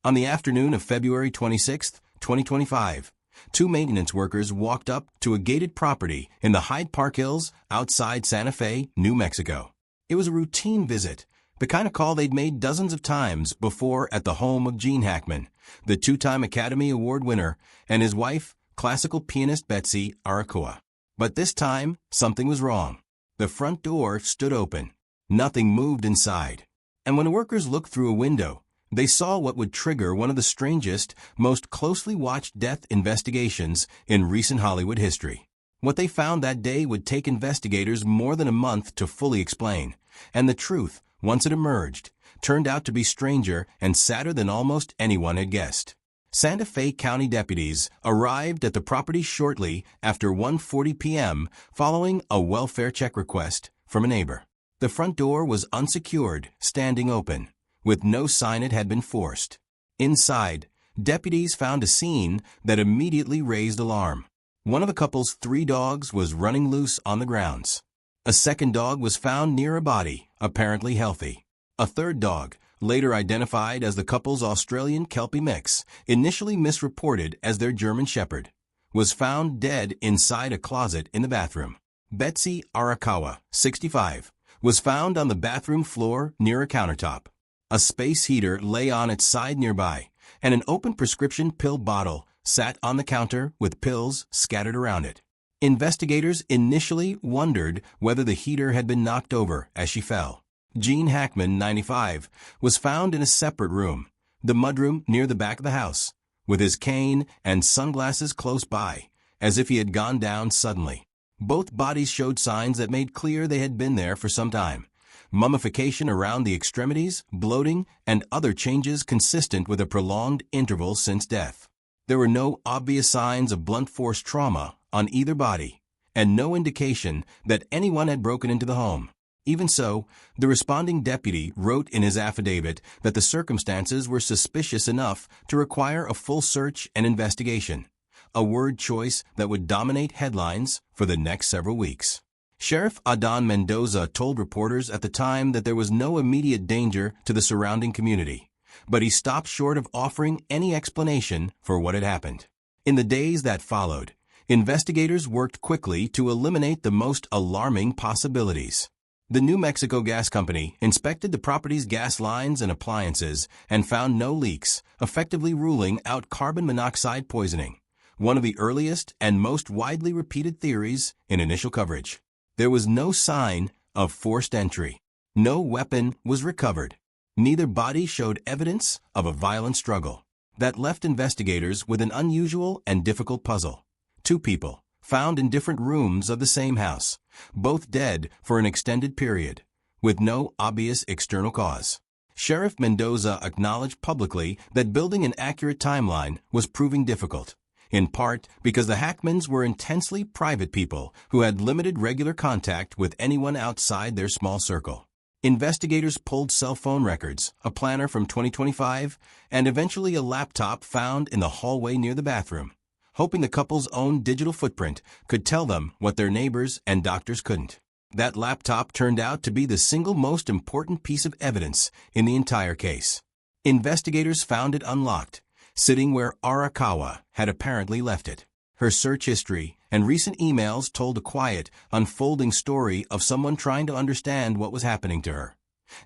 On the afternoon of February 26, 2025, two maintenance workers walked up to a gated property in the Hyde Park Hills outside Santa Fe, New Mexico. It was a routine visit, the kind of call they'd made dozens of times before at the home of Gene Hackman, the two-time Academy Award winner, and his wife, classical pianist Betsy Arakawa. But this time, something was wrong. The front door stood open. Nothing moved inside. And when the workers looked through a window, they saw what would trigger one of the strangest, most closely watched death investigations in recent Hollywood history. What they found that day would take investigators more than a month to fully explain, and the truth, once it emerged, turned out to be stranger and sadder than almost anyone had guessed. Santa Fe County deputies arrived at the property shortly after 1:40 p.m. following a welfare check request from a neighbor. The front door was unsecured, standing open, with no sign it had been forced. Inside, deputies found a scene that immediately raised alarm. One of the couple's 3 dogs was running loose on the grounds. A second dog was found near a body, apparently healthy. A third dog, later identified as the couple's Australian Kelpie mix, initially misreported as their German Shepherd, was found dead inside a closet in the bathroom. Betsy Arakawa, 65, was found on the bathroom floor near a countertop. A space heater lay on its side nearby, and an open prescription pill bottle sat on the counter with pills scattered around it. Investigators initially wondered whether the heater had been knocked over as she fell. Gene Hackman, 95, was found in a separate room, the mudroom near the back of the house, with his cane and sunglasses close by, as if he had gone down suddenly. Both bodies showed signs that made clear they had been there for some time. Mummification around the extremities, bloating, and other changes consistent with a prolonged interval since death. There were no obvious signs of blunt force trauma on either body, and no indication that anyone had broken into the home. Even so, the responding deputy wrote in his affidavit that the circumstances were suspicious enough to require a full search and investigation, a word choice that would dominate headlines for the next several weeks. Sheriff Adán Mendoza told reporters at the time that there was no immediate danger to the surrounding community, but he stopped short of offering any explanation for what had happened. In the days that followed, investigators worked quickly to eliminate the most alarming possibilities. The New Mexico Gas Company inspected the property's gas lines and appliances and found no leaks, effectively ruling out carbon monoxide poisoning, one of the earliest and most widely repeated theories in initial coverage. There was no sign of forced entry. No weapon was recovered. Neither body showed evidence of a violent struggle. That left investigators with an unusual and difficult puzzle. 2 people, found in different rooms of the same house, both dead for an extended period, with no obvious external cause. Sheriff Mendoza acknowledged publicly that building an accurate timeline was proving difficult, in part because the Hackmans were intensely private people who had limited regular contact with anyone outside their small circle. Investigators pulled cell phone records, a planner from 2025, and eventually a laptop found in the hallway near the bathroom, hoping the couple's own digital footprint could tell them what their neighbors and doctors couldn't. That laptop turned out to be the single most important piece of evidence in the entire case. Investigators found it unlocked, sitting where Arakawa had apparently left it. Her search history and recent emails told a quiet, unfolding story of someone trying to understand what was happening to her,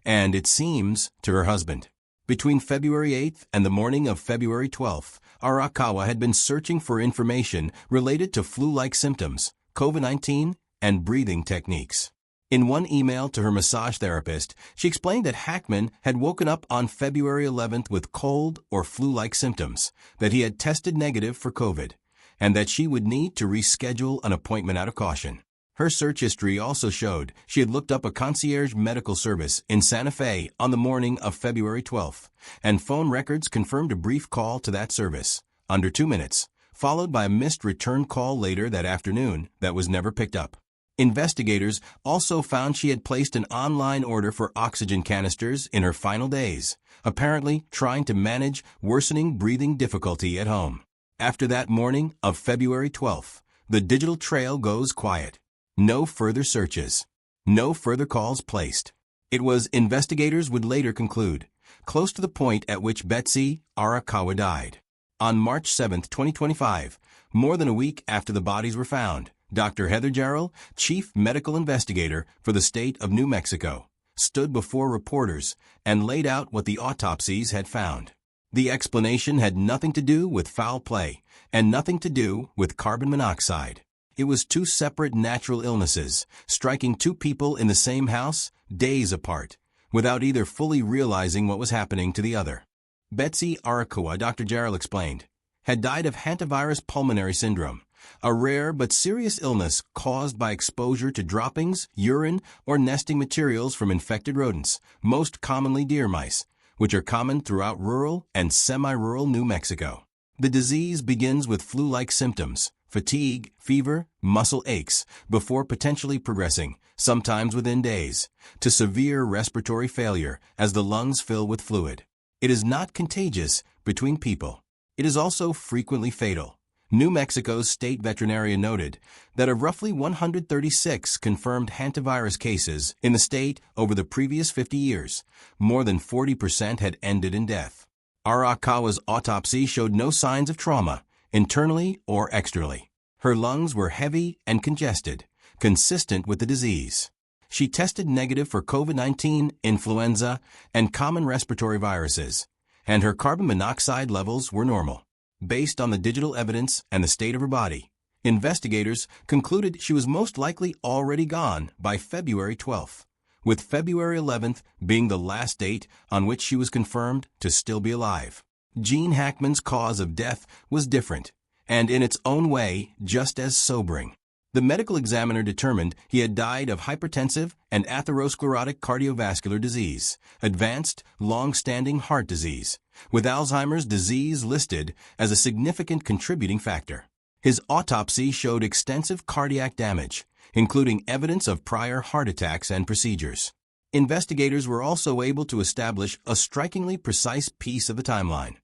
and it seems to her husband. Between February 8th and the morning of February 12th, Arakawa had been searching for information related to flu-like symptoms, COVID-19, and breathing techniques. In one email to her massage therapist, she explained that Hackman had woken up on February 11th with cold or flu-like symptoms, that he had tested negative for COVID, and that she would need to reschedule an appointment out of caution. Her search history also showed she had looked up a concierge medical service in Santa Fe on the morning of February 12th, and phone records confirmed a brief call to that service, under 2 minutes, followed by a missed return call later that afternoon that was never picked up. Investigators also found she had placed an online order for oxygen canisters in her final days, apparently trying to manage worsening breathing difficulty at home. After that morning of February 12th, the digital trail goes quiet. No further searches. No further calls placed. It was, investigators would later conclude, close to the point at which Betsy Arakawa died. On March 7, 2025, more than a week after the bodies were found, Dr. Heather Jarrell, chief medical investigator for the state of New Mexico, stood before reporters and laid out what the autopsies had found. The explanation had nothing to do with foul play and nothing to do with carbon monoxide. It was two separate natural illnesses, striking two people in the same house, days apart, without either fully realizing what was happening to the other. Betsy Arakawa, Dr. Jarrell explained, had died of hantavirus pulmonary syndrome, a rare but serious illness caused by exposure to droppings, urine, or nesting materials from infected rodents, most commonly deer mice, which are common throughout rural and semi-rural New Mexico. The disease begins with flu-like symptoms, fatigue, fever, muscle aches, before potentially progressing, sometimes within days, to severe respiratory failure as the lungs fill with fluid. It is not contagious between people. It is also frequently fatal. New Mexico's state veterinarian noted that of roughly 136 confirmed hantavirus cases in the state over the previous 50 years, more than 40% had ended in death. Arakawa's autopsy showed no signs of trauma, internally or externally. Her lungs were heavy and congested, consistent with the disease. She tested negative for COVID-19, influenza, and common respiratory viruses, and her carbon monoxide levels were normal. Based on the digital evidence and the state of her body, investigators concluded she was most likely already gone by February 12th, with February 11th being the last date on which she was confirmed to still be alive. Gene Hackman's cause of death was different, and in its own way, just as sobering. The medical examiner determined he had died of hypertensive and atherosclerotic cardiovascular disease, advanced, long-standing heart disease, with Alzheimer's disease listed as a significant contributing factor. His autopsy showed extensive cardiac damage, including evidence of prior heart attacks and procedures. Investigators were also able to establish a strikingly precise piece of the timeline.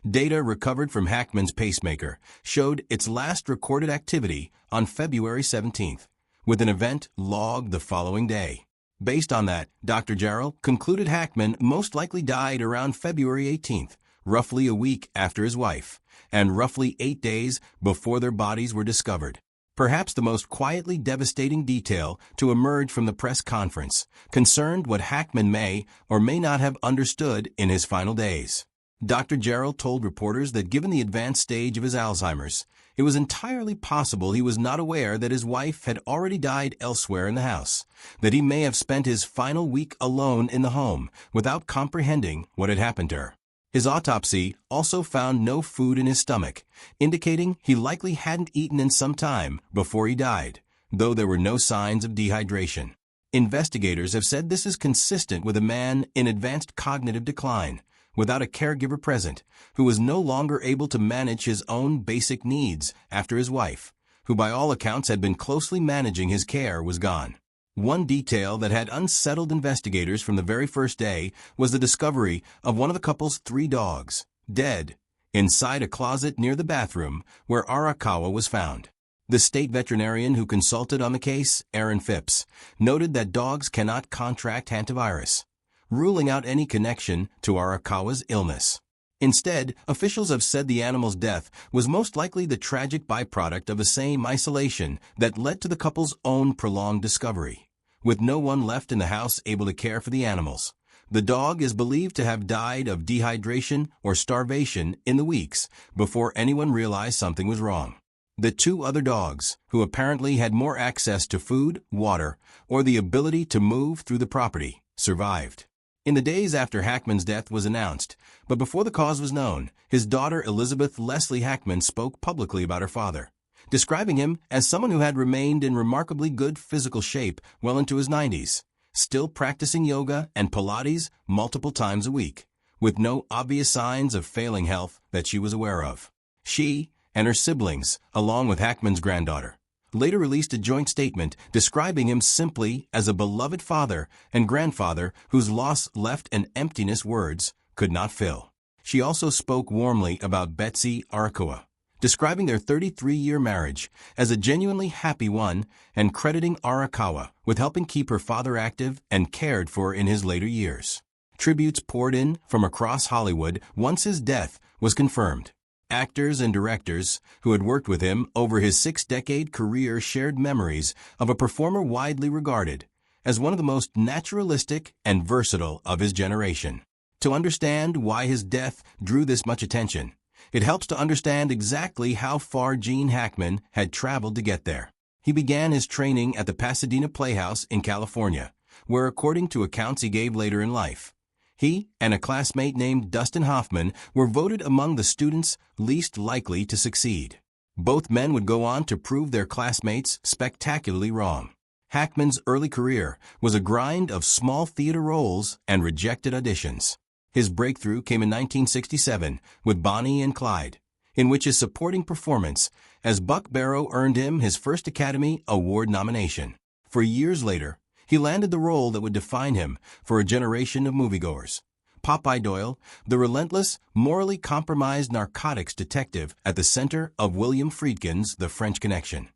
Data recovered from Hackman's pacemaker showed its last recorded activity on February 17th, with an event logged the following day. Based on that, Dr. Jarrell concluded Hackman most likely died around February 18th, roughly a week after his wife, and roughly 8 days before their bodies were discovered. Perhaps the most quietly devastating detail to emerge from the press conference concerned what Hackman may or may not have understood in his final days. Dr. Jarrell told reporters that given the advanced stage of his Alzheimer's, it was entirely possible he was not aware that his wife had already died elsewhere in the house, that he may have spent his final week alone in the home without comprehending what had happened to her. His autopsy also found no food in his stomach, indicating he likely hadn't eaten in some time before he died, though there were no signs of dehydration. Investigators have said this is consistent with a man in advanced cognitive decline, without a caregiver present, who was no longer able to manage his own basic needs after his wife, who by all accounts had been closely managing his care, was gone. One detail that had unsettled investigators from the very first day was the discovery of one of the couple's 3 dogs, dead, inside a closet near the bathroom where Arakawa was found. The state veterinarian who consulted on the case, Aaron Phipps, noted that dogs cannot contract hantavirus, ruling out any connection to Arakawa's illness. Instead, officials have said the animal's death was most likely the tragic byproduct of the same isolation that led to the couple's own prolonged discovery. With no one left in the house able to care for the animals, the dog is believed to have died of dehydration or starvation in the weeks before anyone realized something was wrong. The 2 other dogs, who apparently had more access to food, water, or the ability to move through the property, survived. In the days after Hackman's death was announced, but before the cause was known, his daughter Elizabeth Leslie Hackman spoke publicly about her father, describing him as someone who had remained in remarkably good physical shape well into his 90s, still practicing yoga and Pilates multiple times a week, with no obvious signs of failing health that she was aware of. She and her siblings, along with Hackman's granddaughter, later released a joint statement describing him simply as a beloved father and grandfather whose loss left an emptiness words could not fill. She also spoke warmly about Betsy Arakawa, describing their 33-year marriage as a genuinely happy one and crediting Arakawa with helping keep her father active and cared for in his later years. Tributes poured in from across Hollywood once his death was confirmed. Actors and directors who had worked with him over his 6-decade career shared memories of a performer widely regarded as one of the most naturalistic and versatile of his generation. To understand why his death drew this much attention, it helps to understand exactly how far Gene Hackman had traveled to get there. He began his training at the Pasadena Playhouse in California, where, according to accounts he gave later in life, he and a classmate named Dustin Hoffman were voted among the students least likely to succeed. Both men would go on to prove their classmates spectacularly wrong. Hackman's early career was a grind of small theater roles and rejected auditions. His breakthrough came in 1967 with Bonnie and Clyde, in which his supporting performance as Buck Barrow earned him his first Academy Award nomination. For years later, he landed the role that would define him for a generation of moviegoers. Popeye Doyle, the relentless, morally compromised narcotics detective at the center of William Friedkin's The French Connection.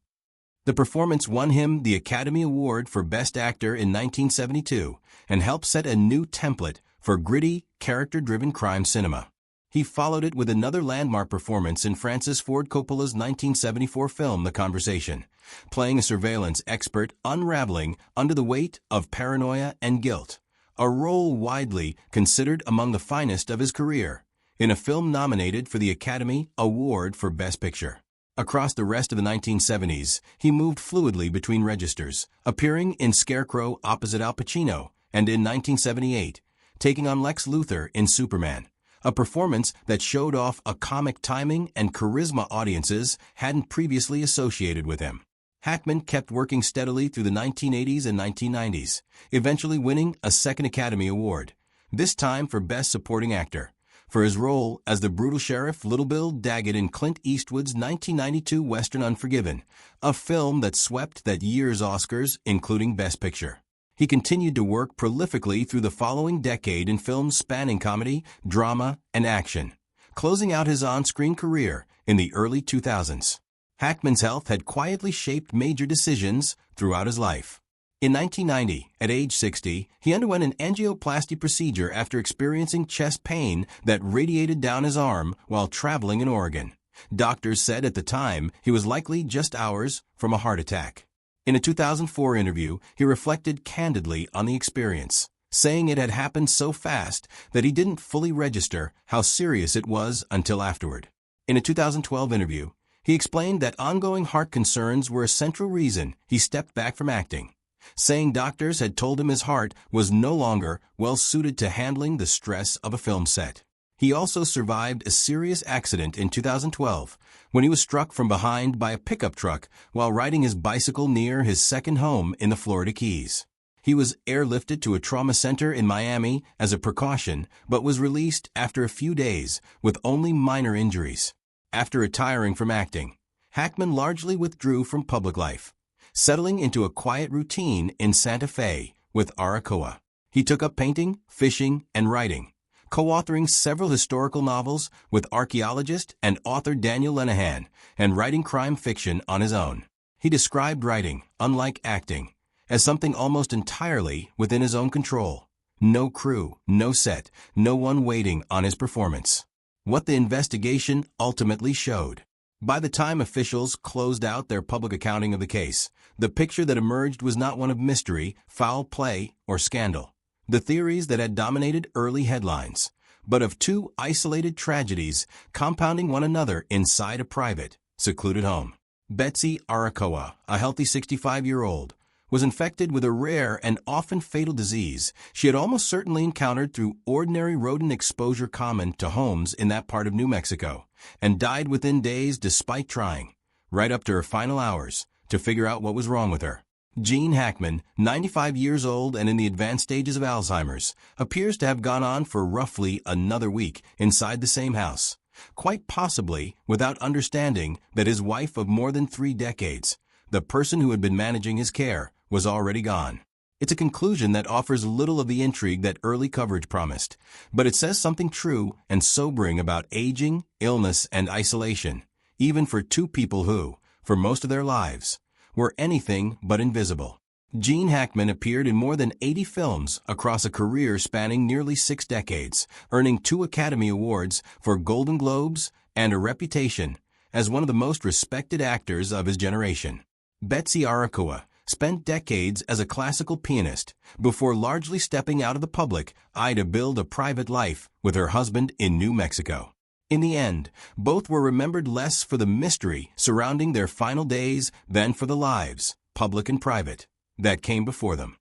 The performance won him the Academy Award for Best Actor in 1972 and helped set a new template for gritty, character-driven crime cinema. He followed it with another landmark performance in Francis Ford Coppola's 1974 film The Conversation, playing a surveillance expert unraveling under the weight of paranoia and guilt, a role widely considered among the finest of his career, in a film nominated for the Academy Award for Best Picture. Across the rest of the 1970s, he moved fluidly between registers, appearing in Scarecrow opposite Al Pacino, and in 1978, taking on Lex Luthor in Superman, a performance that showed off a comic timing and charisma audiences hadn't previously associated with him. Hackman kept working steadily through the 1980s and 1990s, eventually winning a second Academy Award, this time for Best Supporting Actor, for his role as the brutal sheriff Little Bill Daggett in Clint Eastwood's 1992 Western Unforgiven, a film that swept that year's Oscars, including Best Picture. He continued to work prolifically through the following decade in films spanning comedy, drama, and action, closing out his on-screen career in the early 2000s. Hackman's health had quietly shaped major decisions throughout his life. In 1990, at age 60, he underwent an angioplasty procedure after experiencing chest pain that radiated down his arm while traveling in Oregon. Doctors said at the time he was likely just hours from a heart attack. In a 2004 interview, he reflected candidly on the experience, saying it had happened so fast that he didn't fully register how serious it was until afterward. In a 2012 interview, he explained that ongoing heart concerns were a central reason he stepped back from acting, saying doctors had told him his heart was no longer well suited to handling the stress of a film set. He also survived a serious accident in 2012 when he was struck from behind by a pickup truck while riding his bicycle near his second home in the Florida Keys. He was airlifted to a trauma center in Miami as a precaution, but was released after a few days with only minor injuries. After retiring from acting, Hackman largely withdrew from public life, settling into a quiet routine in Santa Fe with Arakoa. He took up painting, fishing, and writing, co-authoring several historical novels with archaeologist and author Daniel Lenihan, and writing crime fiction on his own. He described writing, unlike acting, as something almost entirely within his own control. No crew, no set, no one waiting on his performance. What the investigation ultimately showed. By the time officials closed out their public accounting of the case, the picture that emerged was not one of mystery, foul play, or scandal, the theories that had dominated early headlines, but of two isolated tragedies compounding one another inside a private, secluded home. Betsy Arakoa, a healthy 65-year-old, was infected with a rare and often fatal disease she had almost certainly encountered through ordinary rodent exposure common to homes in that part of New Mexico, and died within days despite trying, right up to her final hours, to figure out what was wrong with her. Gene Hackman, 95 years old and in the advanced stages of Alzheimer's, appears to have gone on for roughly another week inside the same house, quite possibly without understanding that his wife of more than 3 decades, the person who had been managing his care, was already gone. It's a conclusion that offers little of the intrigue that early coverage promised, but it says something true and sobering about aging, illness, and isolation, even for two people who, for most of their lives, were anything but invisible. Gene Hackman appeared in more than 80 films across a career spanning nearly 6 decades, earning 2 Academy Awards for Golden Globes and a reputation as one of the most respected actors of his generation. Betsy Arakawa spent decades as a classical pianist before largely stepping out of the public eye to build a private life with her husband in New Mexico. In the end, both were remembered less for the mystery surrounding their final days than for the lives, public and private, that came before them.